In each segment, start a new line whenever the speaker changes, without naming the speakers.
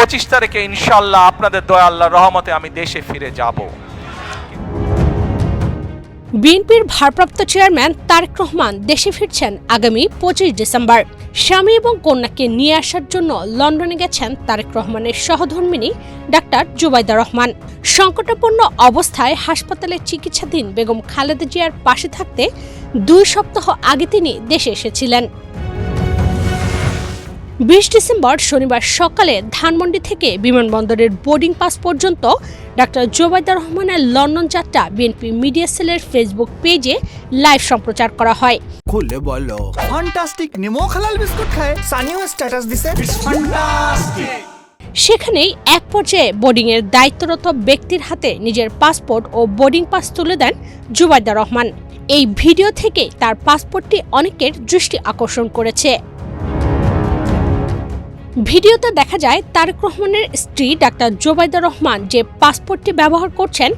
25 তারিখে ইনশাআল্লাহ আপনাদের দয়া আল্লাহর রহমতে আমি দেশে ফিরে যাব।
বিএনপির ভারপ্রাপ্ত চেয়ারম্যান তারেক রহমান দেশে ফিরছেন আগামী 25 ডিসেম্বর। স্বামী এবং কন্যাকে নিয়ে আসার জন্য লন্ডনে গেছেন তারেক রহমানের সহধর্মিণী ডাক্তার জুবাইদা রহমান। সংকটাপন্ন অবস্থায় হাসপাতালে চিকিৎসাধীন বেগম খালেদা জিয়ার পাশে থাকতে 2 সপ্তাহ আগে তিনি দেশে এসেছিলেন। 20 ডিসেম্বর শনিবার সকালে ধানমন্ডি থেকে বিমানবন্দরের বোর্ডিং পাস পর্যন্ত ডাক্তার জুবাইদা রহমানের লন্ডন যাত্রা বিএনপি মিডিয়া সেলের ফেসবুক পেজে লাইভ সম্প্রচার করা হয়।
খুলে বলো ফ্যান্টাস্টিক নিমো হালাল বিস্কুট খায় সানিও স্ট্যাটাস দিছে ফ্যান্টাস্টিক।
সেখানেই এক পর্যায়ে বোর্ডিংয়ের দায়িত্বরত ব্যক্তির হাতে নিজের পাসপোর্ট ও বোর্ডিং পাস তুলে দেন জুবাইদা রহমান। এই ভিডিও থেকে তার পাসপোর্টটি অনেকের দৃষ্টি আকর্ষণ করেছে। ভিডিওতে দেখা যায় তারেক রহমানের স্ত্রী ডাক্তার জুবাইদা রহমান যে পাসপোর্টটি ব্যবহার করছেন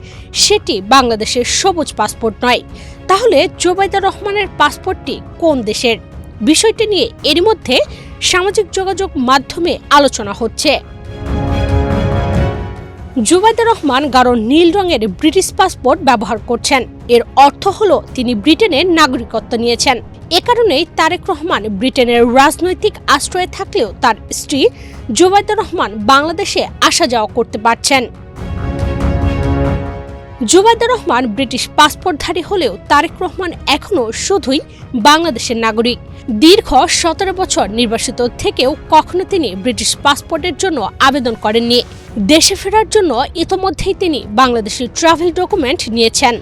সেটি বাংলাদেশের সবুজ পাসপোর্ট নয়। তাহলে জুবাইদা রহমানের পাসপোর্টটি কোন দেশের? বিষয়টি নিয়ে এরই মধ্যে সামাজিক যোগাযোগ মাধ্যমে আলোচনা হচ্ছে। জুবাইদা রহমান গাঢ় নীল রঙের ব্রিটিশ পাসপোর্ট ব্যবহার করছেন। এর অর্থ হলো তিনি ব্রিটেনের নাগরিকত্ব নিয়েছেন। এ কারণেই তারেক রহমান ব্রিটেনের রাজনৈতিক আশ্রয়ে থাকলেও তার স্ত্রী জুবাইদা রহমান বাংলাদেশে আসা যাওয়া করতে পারছেন। জুবাইদা রহমান ব্রিটিশ পাসপোর্টধারী হলেও তারেক রহমান এখনও শুধুই বাংলাদেশের নাগরিক। দীর্ঘ 17 বছর নির্বাসিত থেকেও কখনো তিনি ব্রিটিশ পাসপোর্টের জন্য আবেদন করেননি। দেশে ফেরার জন্য ইতোমধ্যেই তিনি বাংলাদেশের ট্রাভেল ডকুমেন্ট নিয়েছেন।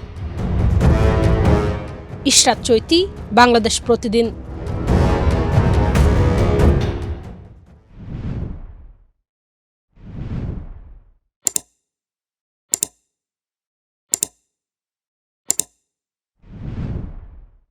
ইশরাত চৈতি, বাংলাদেশ প্রতিদিন।